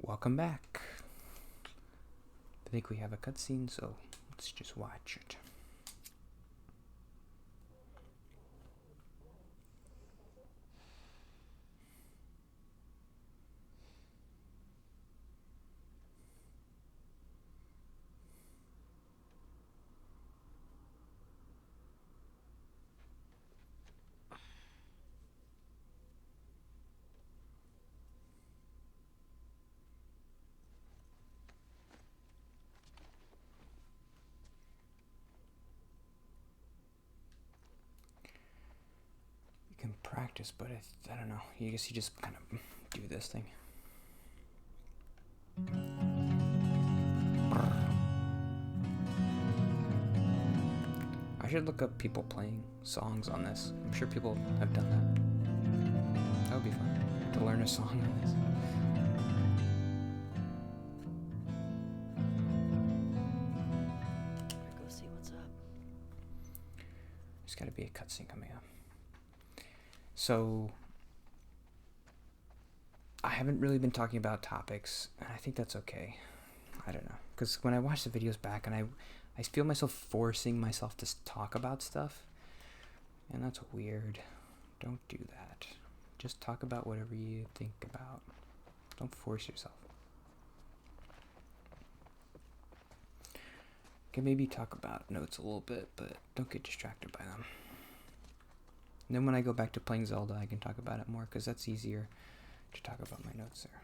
Welcome back. I think we have a cutscene, so let's just watch it. Can practice, but I don't know. I guess you just kind of do this thing. I should look up people playing songs on this. I'm sure people have done that. That would be fun to learn a song on this. Go see what's up. There's got to be a cutscene coming up. So, I haven't really been talking about topics, and I think that's okay. I don't know. Because when I watch the videos back, and I feel myself forcing myself to talk about stuff, and that's weird. Don't do that. Just talk about whatever you think about. Don't force yourself. You can maybe talk about notes a little bit, but don't get distracted by them. And then when I go back to playing Zelda, I can talk about it more, because that's easier to talk about my notes there.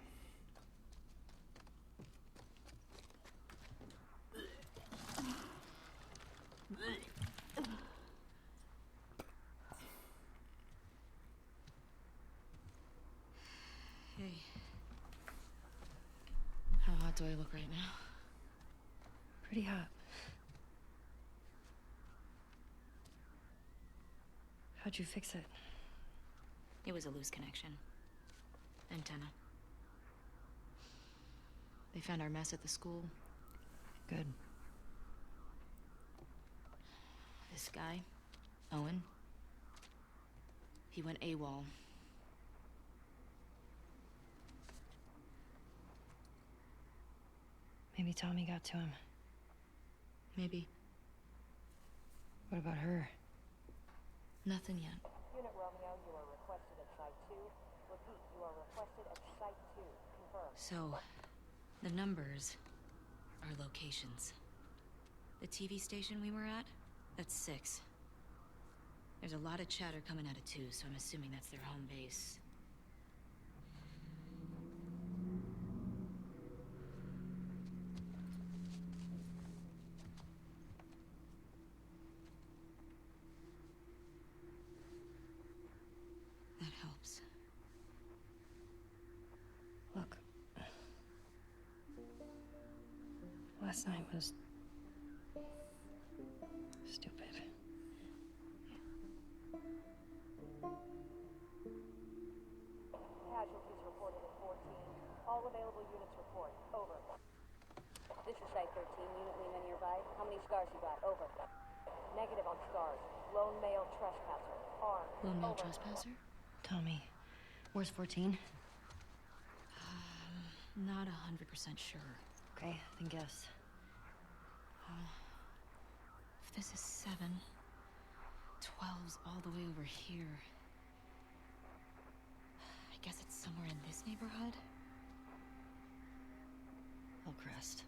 Hey. How hot do I look right now? Pretty hot. How'd you fix it? It was a loose connection. Antenna. They found our mess at the school. Good. This guy, Owen, he went AWOL. Maybe Tommy got to him. Maybe. What about her? Nothing yet. Unit Romeo, you are requested at Site 2. Repeat, you are requested at Site 2. Confirm. So, the numbers are locations. The TV station we were at, that's 6. There's a lot of chatter coming out of 2, so I'm assuming that's their home base. That helps. Look. Last night was... stupid. Casualties reported at 14. All available units report. Over. This is Site 13. Unit Lena nearby. How many scars you got? Over. Negative on scars. Lone male trespasser. Armed. Lone male Over. trespasser? Tommy, where's 14? Not 100% sure. Okay, then guess. If this is 7, 12's all the way over here. I guess it's somewhere in this neighborhood? Hillcrest.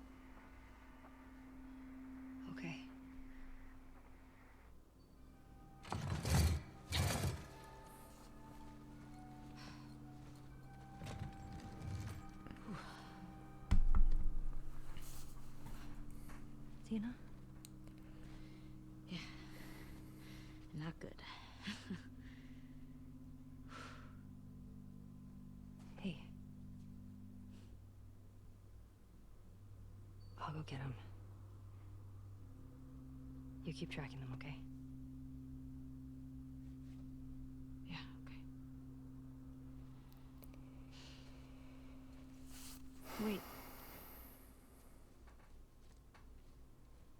Okay. Tina? Yeah. Not good. Hey. I'll go get him. You keep tracking them, okay? Yeah, okay. Wait.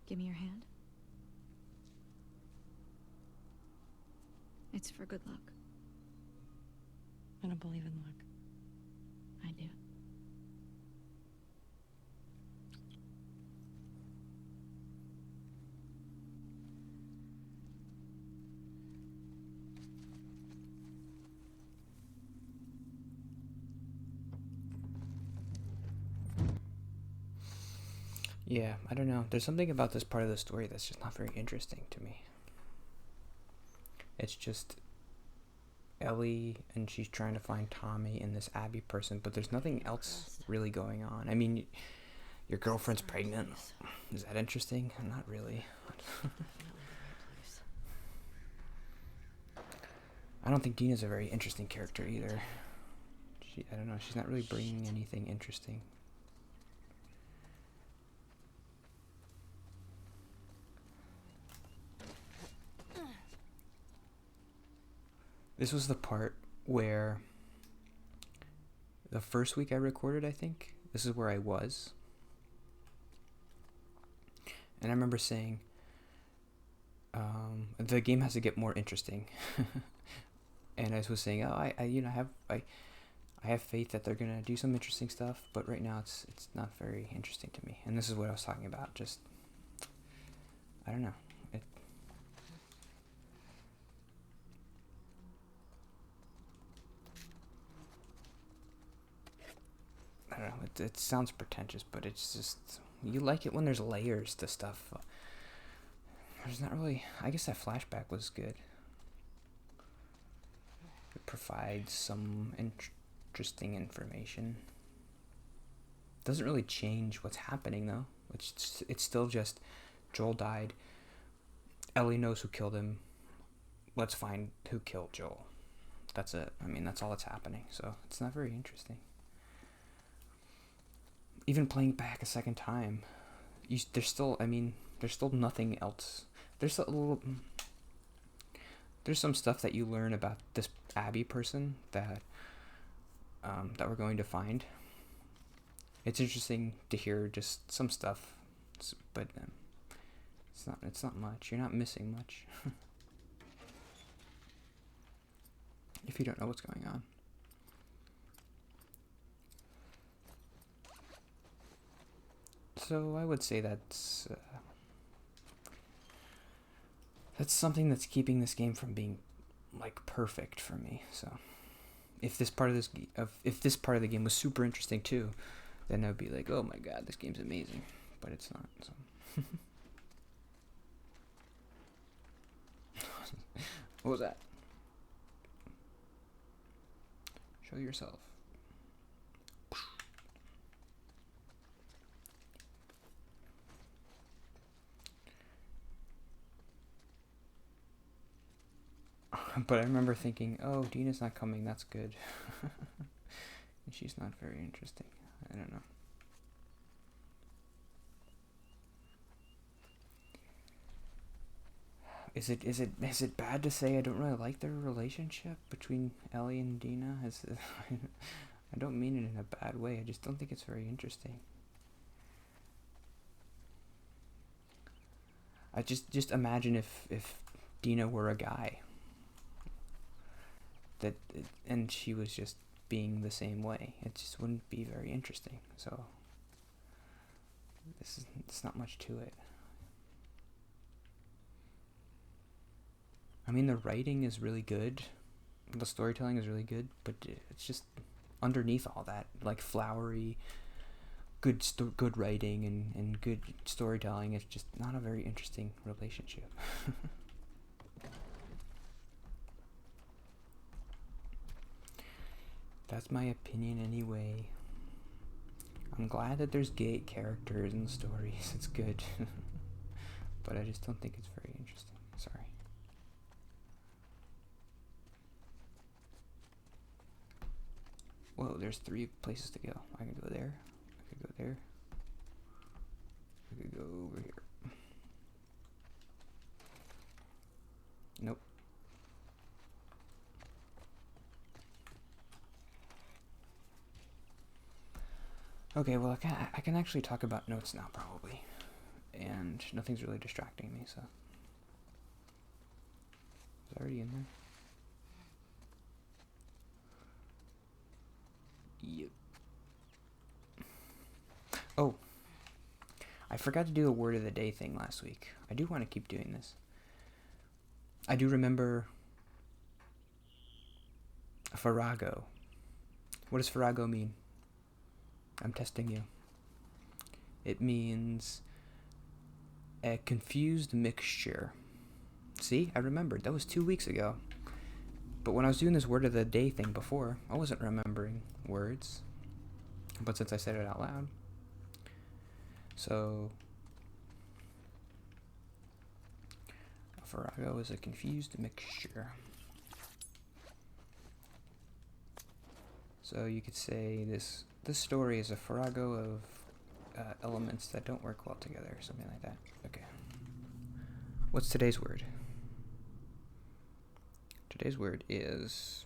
Give me your hand. It's for good luck. I don't believe in luck. I do. Yeah, I don't know. There's something about this part of the story that's just not very interesting to me. It's just Ellie and she's trying to find Tommy and this Abby person, but there's nothing else really going on. I mean, your girlfriend's pregnant. Is that interesting? Not really. I don't think Dina's a very interesting character either. I don't know, she's not really bringing anything interesting. This was the part where the first week I recorded, I think, this is where I was. And I remember saying, the game has to get more interesting. And I was saying, I have faith that they're gonna do some interesting stuff, but right now it's not very interesting to me. And this is what I was talking about. Just, I don't know. I don't know. It sounds pretentious, but it's just, you like it when there's layers to stuff. There's not really. I guess that flashback was good. It provides some interesting information. Doesn't really change what's happening though. It's still just Joel died. Ellie knows who killed him. Let's find who killed Joel. That's it. I mean, that's all that's happening. So it's not very interesting. Even playing back a second time, there's still nothing else. There's some stuff that you learn about this Abby person that we're going to find. It's interesting to hear just some stuff, but it's not much. You're not missing much if you don't know what's going on. So I would say that's something that's keeping this game from being like perfect for me. So if this part of the game was super interesting too, then I'd be like, oh my god, this game's amazing. But it's not. So. What was that? Show yourself. But I remember thinking, oh, Dina's not coming, that's good. And she's not very interesting. I don't know. Is it bad to say I don't really like their relationship between Ellie and Dina? I don't mean it in a bad way. I just don't think it's very interesting. I just imagine if Dina were a guy. And she was just being the same way. It just wouldn't be very interesting. So it's not much to it. I mean, the writing is really good, the storytelling is really good, but it's just underneath all that, like flowery, good writing and good storytelling. It's just not a very interesting relationship. That's my opinion anyway. I'm glad that there's gay characters in the stories. It's good. But I just don't think it's very interesting. Sorry. Whoa, there's 3 places to go. I could go there. I could go there. I could go over here. Nope. Okay, well, I can actually talk about notes now, probably. And nothing's really distracting me, so. It's already in there. Yep. Oh. I forgot to do a word of the day thing last week. I do want to keep doing this. I do remember Farrago. What does Farrago mean? I'm testing you. It means a confused mixture. See, I remembered. That was 2 weeks ago. But when I was doing this word of the day thing before, I wasn't remembering words. But since I said it out loud. So, a farrago is a confused mixture. So you could say this story is a farrago of elements that don't work well together, or something like that. Okay. What's today's word? Today's word is...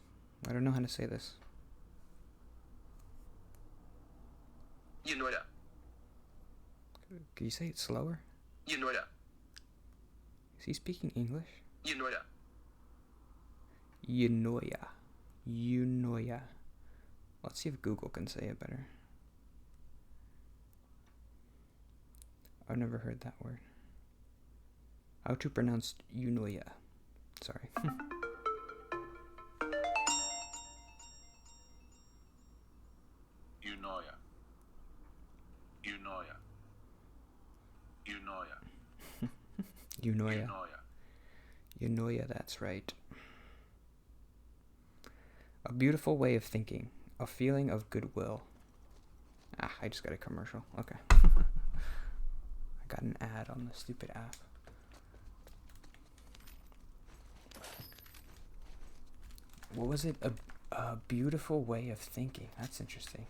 I don't know how to say this. Eunoia. Can you say it slower? Eunoia. Is he speaking English? Eunoia. Eunoia. Eunoia. Let's see if Google can say it better. I've never heard that word. How to pronounce eunoia? Sorry. Eunoia. Eunoia. Eunoia. Eunoia. Eunoia. Eunoia, that's right. A beautiful way of thinking. A feeling of goodwill. Ah, I just got a commercial. Okay. I got an ad on the stupid app. What was it? A beautiful way of thinking. That's interesting.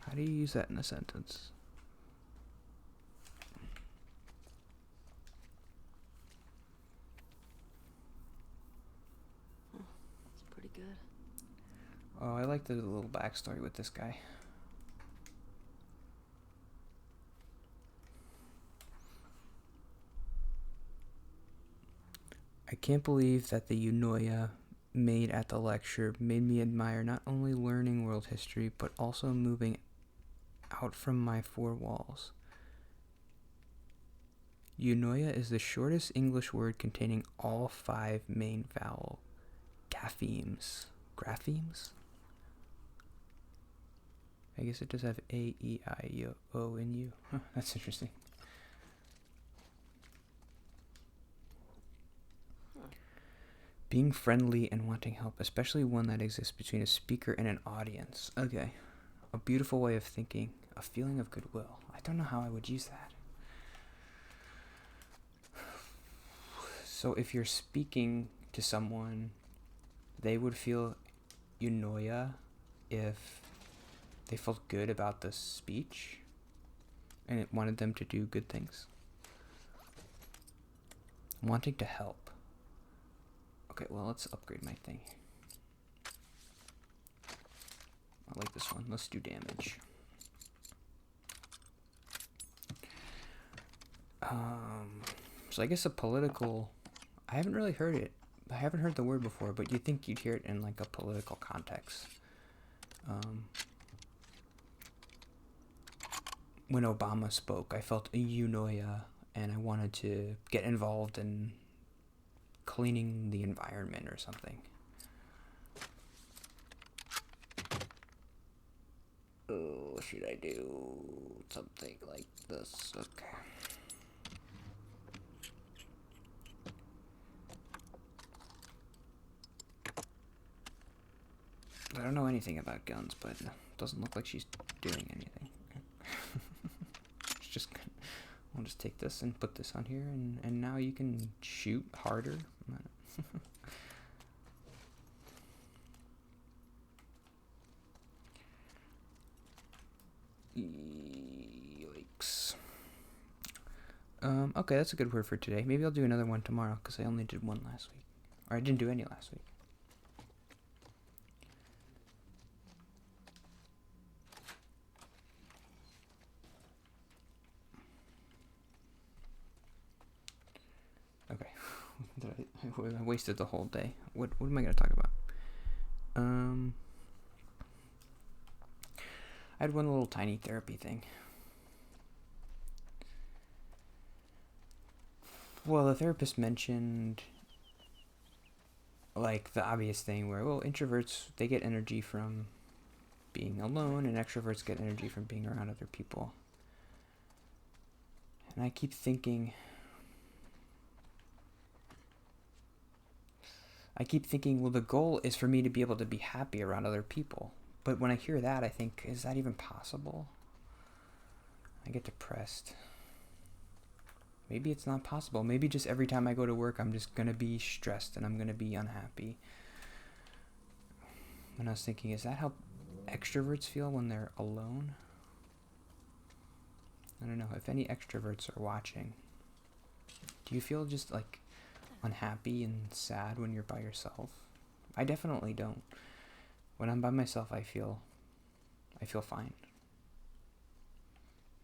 How do you use that in a sentence? It's pretty good. Oh, I like the little backstory with this guy. I can't believe that the eunoia made at the lecture made me admire not only learning world history, but also moving out from my four walls. Eunoia is the shortest English word containing all 5 main vowel graphemes. Graphemes? I guess it does have A, E, I, O, and U. Huh, that's interesting. Being friendly and wanting help, especially one that exists between a speaker and an audience. Okay. A beautiful way of thinking. A feeling of goodwill. I don't know how I would use that. So if you're speaking to someone, they would feel eunoia if they felt good about the speech and it wanted them to do good things. Wanting to help. Okay, well, let's upgrade my thing. I like this one. Let's do damage. So I guess a political... I haven't really heard it. I haven't heard the word before, but you'd think you'd hear it in like a political context. When Obama spoke, I felt a eunoia, and I wanted to get involved in cleaning the environment or something. Oh, should I do something like this? Okay. I don't know anything about guns, but it doesn't look like she's doing anything. It's just, I'll just take this and put this on here, and now you can shoot harder. Yikes. Okay, that's a good word for today. Maybe I'll do another one tomorrow, because I only did one last week. Or I didn't do any last week. Okay. I wasted the whole day. What am I going to talk about? I had one little tiny therapy thing. Well, the therapist mentioned like the obvious thing where, well, introverts, they get energy from being alone, and extroverts get energy from being around other people. And I keep thinking, well, the goal is for me to be able to be happy around other people. But when I hear that, I think, is that even possible? I get depressed. Maybe it's not possible. Maybe just every time I go to work, I'm just going to be stressed and I'm going to be unhappy. And I was thinking, is that how extroverts feel when they're alone? I don't know. If any extroverts are watching, do you feel just like unhappy and sad when you're by yourself? I definitely don't. When I'm by myself, I feel fine.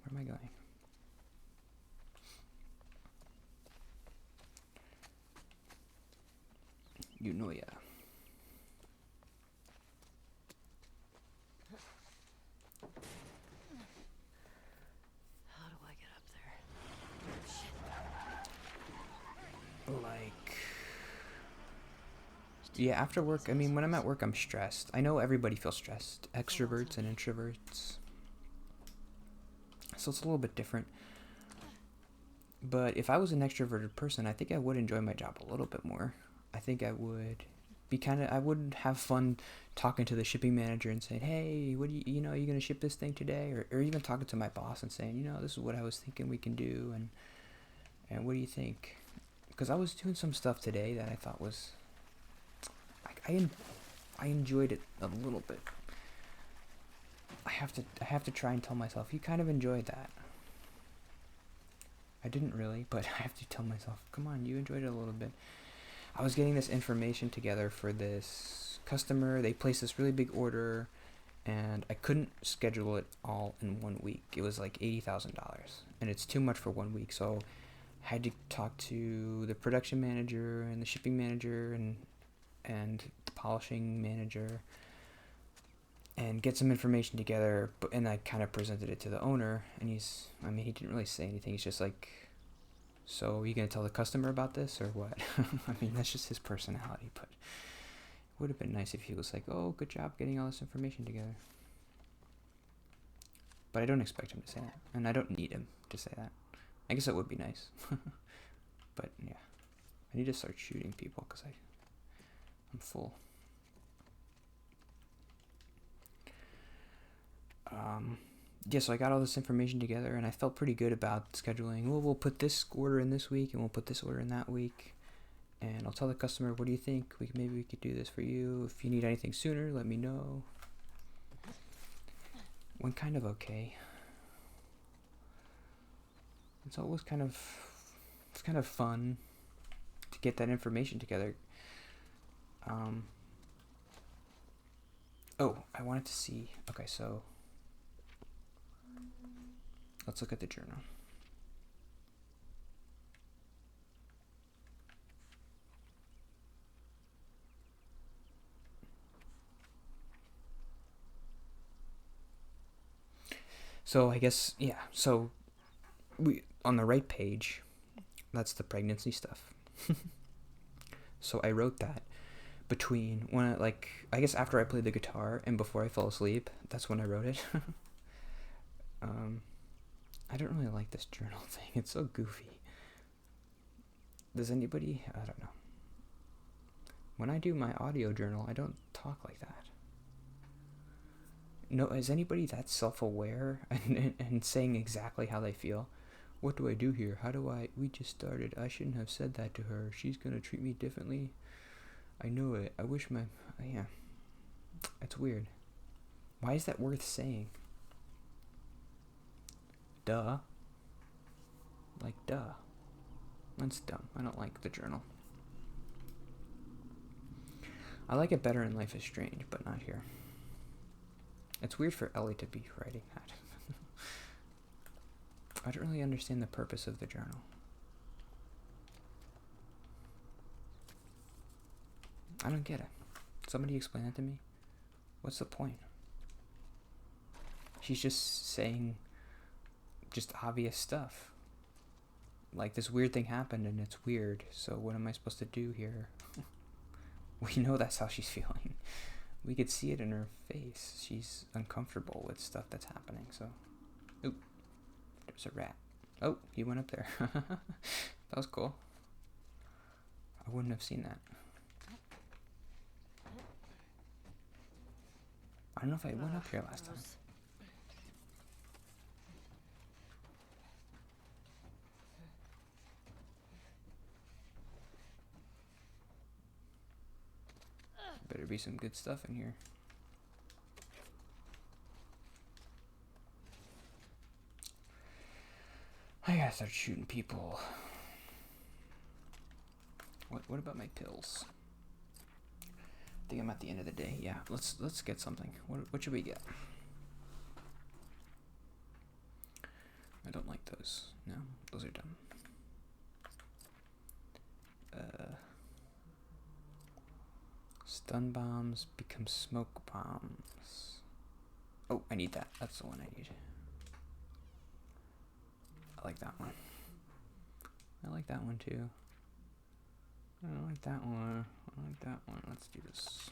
Where am I going? You know, yeah. How do I get up there? Shit. Like, yeah, after work, I mean, when I'm at work, I'm stressed. I know everybody feels stressed, extroverts and introverts. So it's a little bit different. But if I was an extroverted person, I think I would enjoy my job a little bit more. I think I would I would have fun talking to the shipping manager and saying, hey, what do you know, are you going to ship this thing today? Or even talking to my boss and saying, this is what I was thinking we can do. And what do you think? Because I was doing some stuff today that I thought was, I enjoyed it a little bit. I have to try and tell myself, you kind of enjoyed that. I didn't really, but I have to tell myself, come on, you enjoyed it a little bit. I was getting this information together for this customer. They placed this really big order, and I couldn't schedule it all in 1 week. It was like $80,000, and it's too much for 1 week. So I had to talk to the production manager and the shipping manager and the polishing manager and get some information together. And I kind of presented it to the owner, and he didn't really say anything. He's just like, so are you going to tell the customer about this or what? I mean, that's just his personality, but it would have been nice if he was like, oh, good job getting all this information together. But I don't expect him to say that, and I don't need him to say that. I guess it would be nice. But yeah, I need to start shooting people because I'm full. Yeah, so I got all this information together, and I felt pretty good about scheduling. Well, we'll put this order in this week, and we'll put this order in that week. And I'll tell the customer, what do you think? Maybe we could do this for you. If you need anything sooner, let me know. Went kind of okay. And so it was kind of fun to get that information together. Oh, I wanted to see. Okay, so let's look at the journal. So I guess, yeah, so we on the right page, that's the pregnancy stuff. So I wrote that between when I guess after I played the guitar and before I fell asleep, that's when I wrote it. I don't really like this journal thing. It's so goofy. Does anybody, I don't know. When I do my audio journal, I don't talk like that. No, is anybody that self-aware and saying exactly how they feel? What do I do here? We just started. I shouldn't have said that to her. She's gonna treat me differently. I know it. I wish yeah. It's weird. Why is that worth saying? Duh. Like, duh. That's dumb. I don't like the journal. I like it better in Life is Strange, but not here. It's weird for Ellie to be writing that. I don't really understand the purpose of the journal. I don't get it. Somebody explain that to me. What's the point? She's just saying just obvious stuff. Like, this weird thing happened and it's weird, so what am I supposed to do here? We know that's how she's feeling. We could see it in her face. She's uncomfortable with stuff that's happening, so... Oop. There's a rat. Oh, he went up there. That was cool. I wouldn't have seen that. I don't know if I went up here last time. Better be some good stuff in here. I gotta start shooting people. What about my pills? I think I'm at the end of the day. Yeah, let's get something. What should we get? I don't like those. No, those are dumb. Stun bombs become smoke bombs. Oh, I need that. That's the one I need. I like that one. I like that one too. I like that one. I like that one. Let's do this.